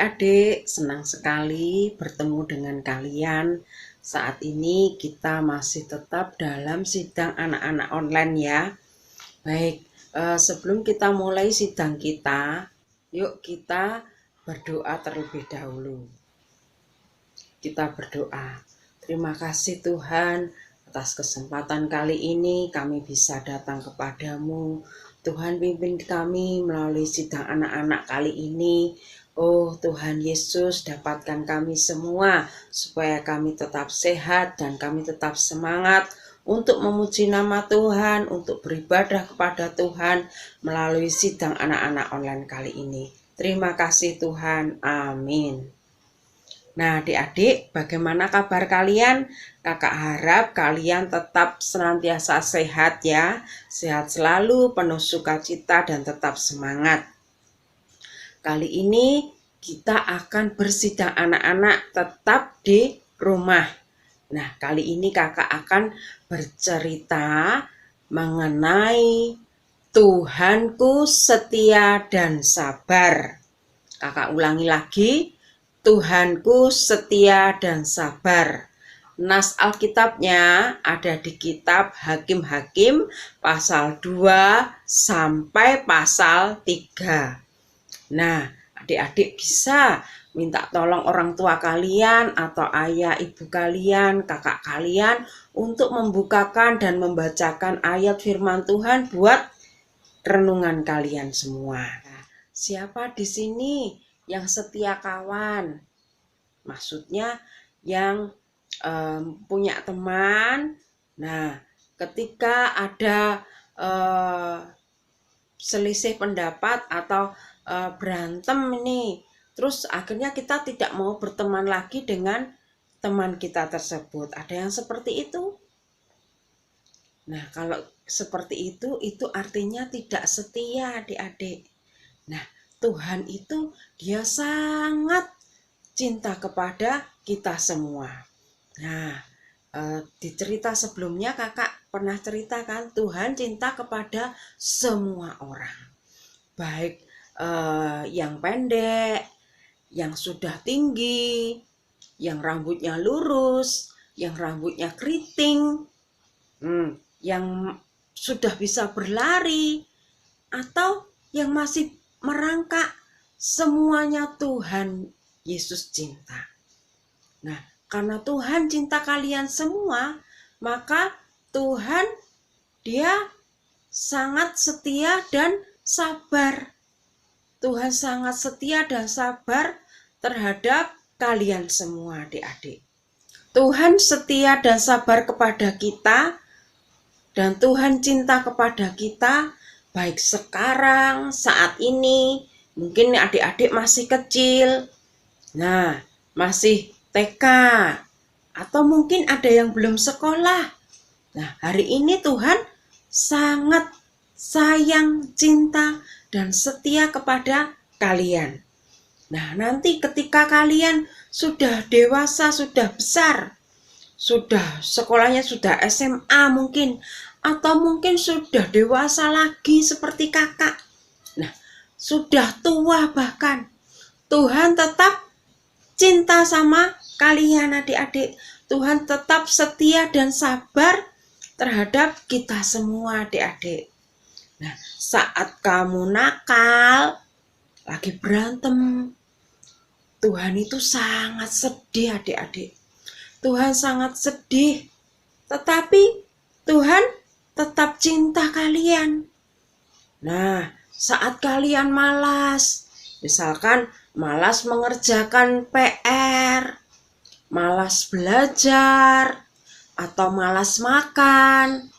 Adik-adik, senang sekali bertemu dengan kalian. Saat ini kita masih tetap dalam sidang anak-anak online ya. Baik, sebelum kita mulai sidang kita, yuk kita berdoa terlebih dahulu. Kita berdoa. Terima kasih Tuhan atas kesempatan kali ini kami bisa datang kepadamu. Tuhan, pimpin kami melalui sidang anak-anak kali ini. Oh Tuhan Yesus, dapatkan kami semua supaya kami tetap sehat dan kami tetap semangat untuk memuji nama Tuhan, untuk beribadah kepada Tuhan melalui sidang anak-anak online kali ini. Terima kasih Tuhan, amin. Nah adik-adik, bagaimana kabar kalian? Kakak harap kalian tetap senantiasa sehat ya. Sehat selalu, penuh sukacita dan tetap semangat. Kali ini kita akan bersidang anak-anak tetap di rumah. Nah kali ini kakak akan bercerita mengenai Tuhanku setia dan sabar. Kakak ulangi lagi. Tuhanku setia dan sabar. Nas Alkitabnya ada di kitab Hakim-Hakim pasal 2 sampai pasal 3. Nah, adik-adik bisa minta tolong orang tua kalian atau ayah ibu kalian, kakak kalian untuk membukakan dan membacakan ayat firman Tuhan buat renungan kalian semua. Nah, siapa di sini yang setia kawan? Maksudnya yang punya teman. Nah, ketika ada selisih pendapat atau berantem ini, terus akhirnya kita tidak mau berteman lagi dengan teman kita tersebut. Ada yang seperti itu? Nah, kalau seperti itu artinya tidak setia adik-adik. Nah, Tuhan itu dia sangat cinta kepada kita semua. Nah, di cerita sebelumnya kakak pernah ceritakan Tuhan cinta kepada semua orang. Baik yang pendek, yang sudah tinggi, yang rambutnya lurus, yang rambutnya keriting, yang sudah bisa berlari, atau yang masih merangkak, semuanya Tuhan Yesus cinta. Nah, karena Tuhan cinta kalian semua, maka Tuhan dia sangat setia dan sabar. Tuhan sangat setia dan sabar terhadap kalian semua adik-adik. Tuhan setia dan sabar kepada kita, dan Tuhan cinta kepada kita baik sekarang, saat ini. Mungkin adik-adik masih kecil, nah masih TK, atau mungkin ada yang belum sekolah. Nah hari ini Tuhan sangat sayang, cinta, dan setia kepada kalian. Nah nanti ketika kalian sudah dewasa, sudah besar, sudah sekolahnya sudah SMA mungkin, atau mungkin sudah dewasa lagi seperti kakak, nah sudah tua bahkan, Tuhan tetap cinta sama kalian adik-adik. Tuhan tetap setia dan sabar terhadap kita semua adik-adik. Nah saat kamu nakal, lagi berantem, Tuhan itu sangat sedih adik-adik. Tuhan sangat sedih, tetapi Tuhan tetap cinta kalian. Nah, saat kalian malas, misalkan malas mengerjakan PR, malas belajar, atau malas makan,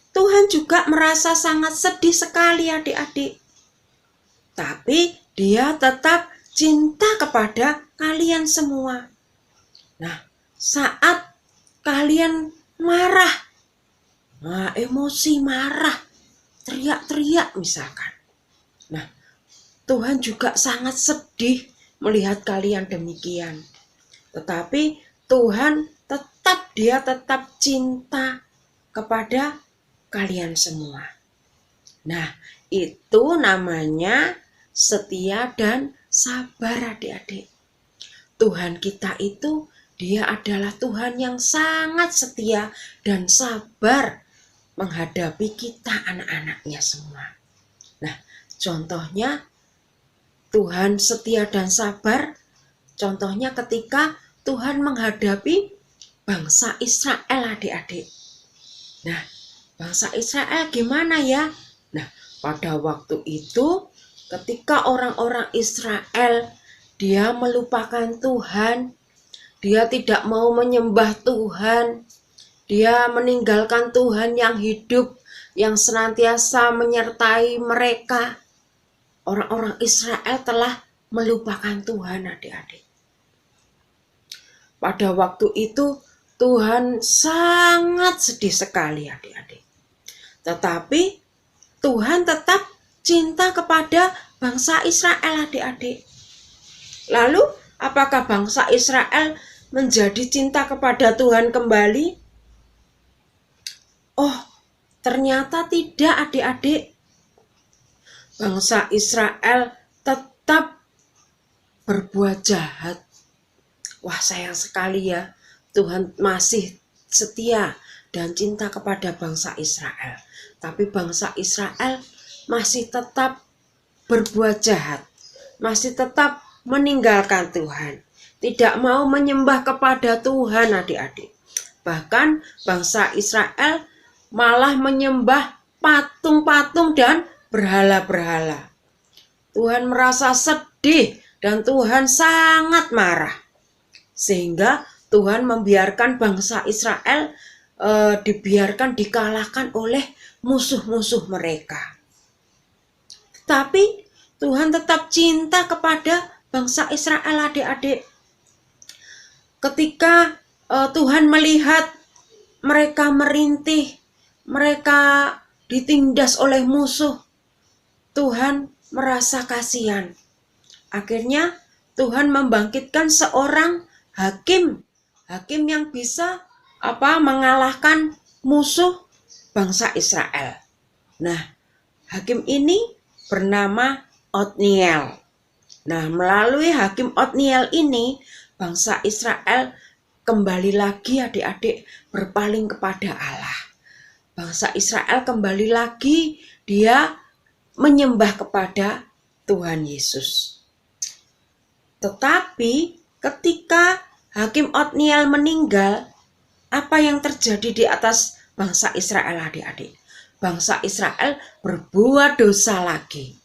Tuhan juga merasa sangat sedih sekali adik-adik. Tapi dia tetap cinta kepada kalian semua. Nah, saat kalian marah, emosi marah, teriak-teriak misalkan. Nah, Tuhan juga sangat sedih melihat kalian demikian. Tetapi Tuhan tetap cinta kepada kalian semua. Nah, itu namanya setia dan sabar adik-adik. Tuhan kita itu Dia adalah Tuhan yang sangat setia dan sabar menghadapi kita anak-anaknya semua. Nah, contohnya Tuhan setia dan sabar, contohnya ketika Tuhan menghadapi bangsa Israel, adik-adik. Nah, bangsa Israel gimana ya? Nah, pada waktu itu ketika orang-orang Israel dia melupakan Tuhan, dia tidak mau menyembah Tuhan, dia meninggalkan Tuhan yang hidup, yang senantiasa menyertai mereka. Orang-orang Israel telah melupakan Tuhan, adik-adik. Pada waktu itu Tuhan sangat sedih sekali, adik-adik. Tetapi Tuhan tetap cinta kepada bangsa Israel, adik-adik. Lalu apakah bangsa Israel menjadi cinta kepada Tuhan kembali? Oh, ternyata tidak, adik-adik. Bangsa Israel tetap berbuat jahat. Wah, sayang sekali ya. Tuhan masih setia dan cinta kepada bangsa Israel. Tapi bangsa Israel masih tetap berbuat jahat. Masih tetap meninggalkan Tuhan, tidak mau menyembah kepada Tuhan, adik-adik. Bahkan bangsa Israel malah menyembah patung-patung dan berhala-berhala. Tuhan merasa sedih dan Tuhan sangat marah, sehingga Tuhan membiarkan bangsa Israel dibiarkan dikalahkan oleh musuh-musuh mereka. Tapi Tuhan tetap cinta kepada bangsa Israel, adik-adik. Ketika Tuhan melihat mereka merintih, mereka ditindas oleh musuh, Tuhan merasa kasihan. Akhirnya Tuhan membangkitkan seorang hakim yang bisa mengalahkan musuh bangsa Israel. Nah, hakim ini bernama Otniel. Nah, melalui hakim Otniel ini, bangsa Israel kembali lagi, adik-adik, berpaling kepada Allah. Bangsa Israel kembali lagi, dia menyembah kepada Tuhan Yesus. Tetapi ketika hakim Otniel meninggal, apa yang terjadi di atas bangsa Israel, adik-adik? Bangsa Israel berbuat dosa lagi.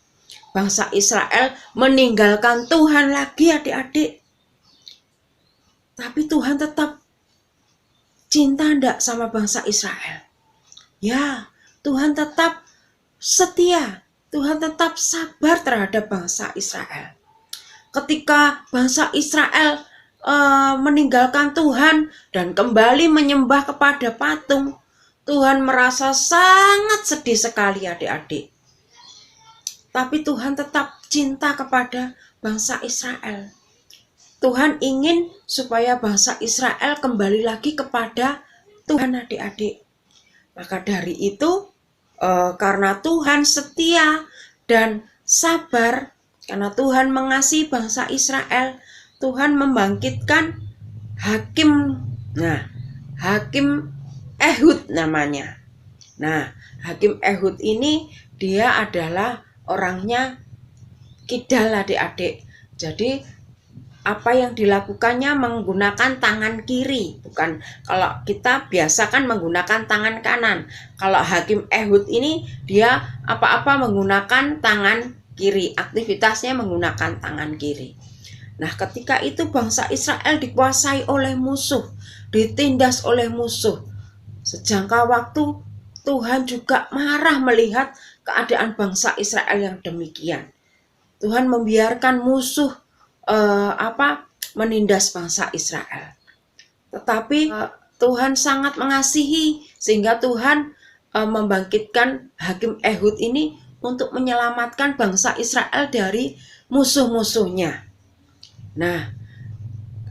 Bangsa Israel meninggalkan Tuhan lagi, adik-adik. Tapi Tuhan tetap cinta enggak sama bangsa Israel? Ya, Tuhan tetap setia. Tuhan tetap sabar terhadap bangsa Israel. Ketika bangsa Israel meninggalkan Tuhan dan kembali menyembah kepada patung, Tuhan merasa sangat sedih sekali, adik-adik. Tapi Tuhan tetap cinta kepada bangsa Israel. Tuhan ingin supaya bangsa Israel kembali lagi kepada Tuhan, adik-adik. Maka dari itu, karena Tuhan setia dan sabar, karena Tuhan mengasihi bangsa Israel, Tuhan membangkitkan hakim. Nah, hakim Ehud namanya. Nah, hakim Ehud ini dia adalah orangnya kidal, adik-adik. Jadi apa yang dilakukannya menggunakan tangan kiri, bukan kalau kita biasa kan menggunakan tangan kanan. Kalau hakim Ehud ini dia apa-apa menggunakan tangan kiri, aktivitasnya menggunakan tangan kiri. Nah, ketika itu bangsa Israel dikuasai oleh musuh, ditindas oleh musuh. Sejangka waktu Tuhan juga marah melihat keadaan bangsa Israel yang demikian. Tuhan membiarkan musuh menindas bangsa Israel. Tetapi Tuhan sangat mengasihi sehingga Tuhan membangkitkan hakim Ehud ini untuk menyelamatkan bangsa Israel dari musuh-musuhnya. Nah,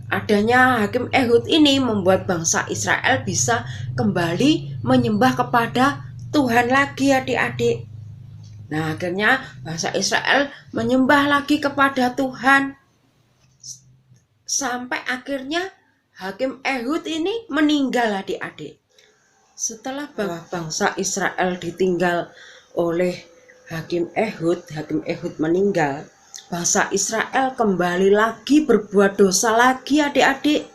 adanya hakim Ehud ini membuat bangsa Israel bisa kembali menyembah kepada Tuhan lagi, adik-adik. Nah, akhirnya bangsa Israel menyembah lagi kepada Tuhan. sampai akhirnya Hakim Ehud ini meninggal adik-adik. Setelah bangsa Israel ditinggal oleh Hakim Ehud meninggal, bangsa Israel kembali lagi berbuat dosa lagi adik-adik.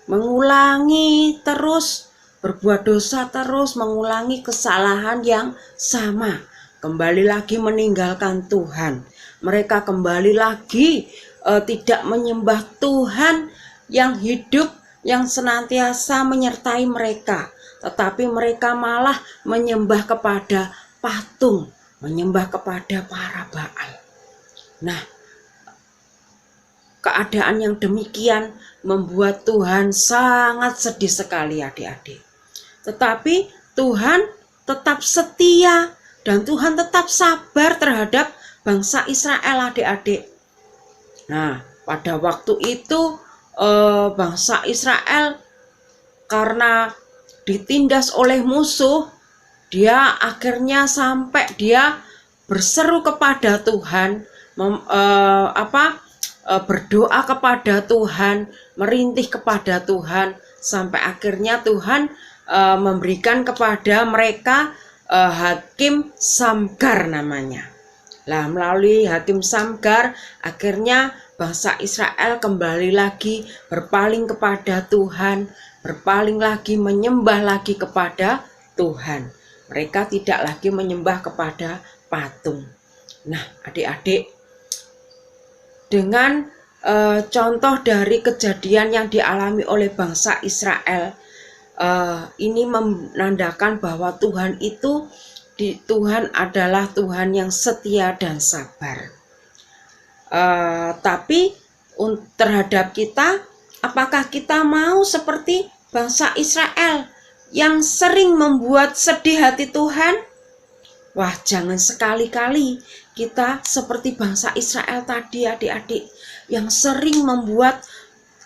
Mengulangi terus, berbuat dosa terus, mengulangi kesalahan yang sama. Kembali lagi meninggalkan Tuhan. Mereka kembali lagi tidak menyembah Tuhan yang hidup, yang senantiasa menyertai mereka. Tetapi mereka malah menyembah kepada patung, menyembah kepada para Baal. Nah, keadaan yang demikian membuat Tuhan sangat sedih sekali adik-adik. Tetapi Tuhan tetap setia dan Tuhan tetap sabar terhadap bangsa Israel adik-adik. Nah, pada waktu itu bangsa Israel karena ditindas oleh musuh, dia akhirnya sampai dia berseru kepada Tuhan, berdoa kepada Tuhan, merintih kepada Tuhan, sampai akhirnya Tuhan memberikan kepada mereka Hakim Samgar namanya. Lah, melalui Hakim Samgar akhirnya bangsa Israel kembali lagi berpaling kepada Tuhan, berpaling lagi, menyembah lagi kepada Tuhan. Mereka tidak lagi menyembah kepada patung. Nah, adik-adik, dengan contoh dari kejadian yang dialami oleh bangsa Israel, ini menandakan bahwa Tuhan adalah Tuhan yang setia dan sabar. Tapi terhadap kita, apakah kita mau seperti bangsa Israel yang sering membuat sedih hati Tuhan? Wah, jangan sekali-kali kita seperti bangsa Israel tadi adik-adik, yang sering membuat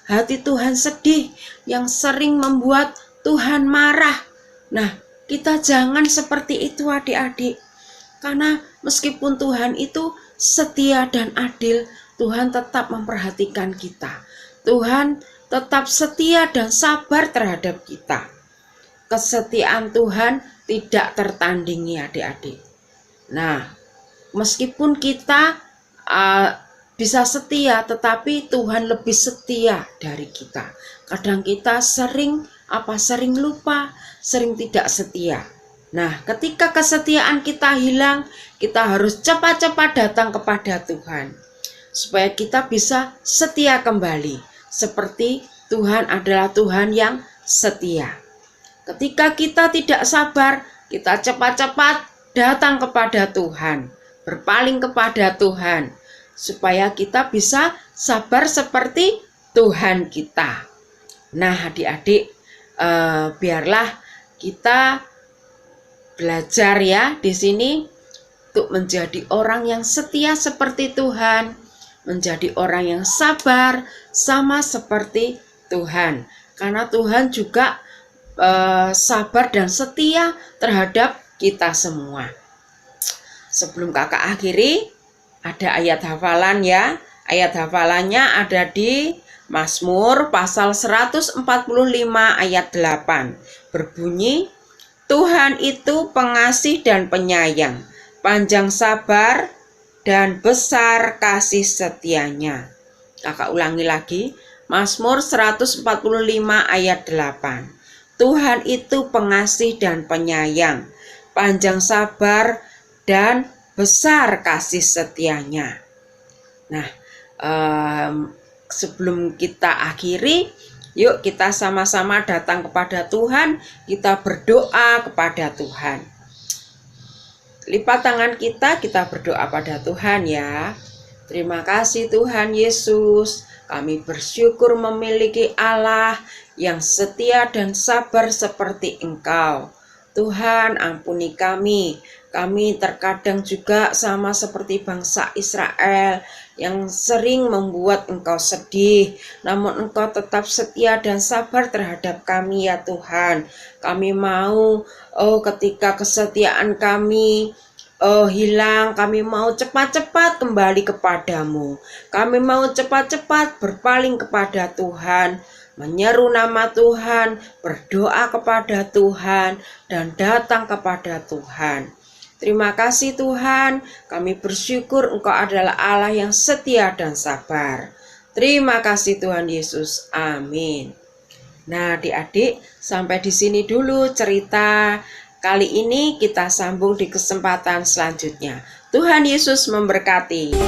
hati Tuhan sedih, yang sering membuat Tuhan marah. Nah, kita jangan seperti itu adik-adik. Karena meskipun Tuhan itu setia dan adil, Tuhan tetap memperhatikan kita. Tuhan tetap setia dan sabar terhadap kita. Kesetiaan Tuhan tidak tertandingi adik-adik. Nah, meskipun kita bisa setia, tetapi Tuhan lebih setia dari kita. Kadang kita sering lupa, sering tidak setia. Nah, ketika kesetiaan kita hilang, kita harus cepat-cepat datang kepada Tuhan, supaya kita bisa setia kembali, seperti Tuhan adalah Tuhan yang setia. Ketika kita tidak sabar, kita cepat-cepat datang kepada Tuhan, berpaling kepada Tuhan, supaya kita bisa sabar seperti Tuhan kita. Nah, adik-adik, biarlah kita belajar ya di sini untuk menjadi orang yang setia seperti Tuhan, menjadi orang yang sabar sama seperti Tuhan. Karena Tuhan juga sabar dan setia terhadap kita semua. Sebelum kakak akhiri, ada ayat hafalan ya. Ayat hafalannya ada di Mazmur pasal 145 ayat 8. Berbunyi, Tuhan itu pengasih dan penyayang, panjang sabar dan besar kasih setianya. Kakak ulangi lagi, Mazmur 145 ayat 8. Tuhan itu pengasih dan penyayang, panjang sabar dan besar kasih setianya. Nah, sebelum kita akhiri, yuk kita sama-sama datang kepada Tuhan, kita berdoa kepada Tuhan. Lipat tangan kita berdoa pada Tuhan ya. Terima kasih Tuhan Yesus, kami bersyukur memiliki Allah yang setia dan sabar seperti Engkau. Tuhan, ampuni kami terkadang juga sama seperti bangsa Israel yang sering membuat Engkau sedih, namun Engkau tetap setia dan sabar terhadap kami ya Tuhan. Kami mau ketika kesetiaan kami hilang. Kami mau cepat-cepat kembali kepadamu. Kami mau cepat-cepat berpaling kepada Tuhan, menyeru nama Tuhan, berdoa kepada Tuhan, dan datang kepada Tuhan. Terima kasih Tuhan, kami bersyukur Engkau adalah Allah yang setia dan sabar. Terima kasih Tuhan Yesus, amin. Nah adik-adik, sampai di sini dulu cerita kali ini, kita sambung di kesempatan selanjutnya. Tuhan Yesus memberkati.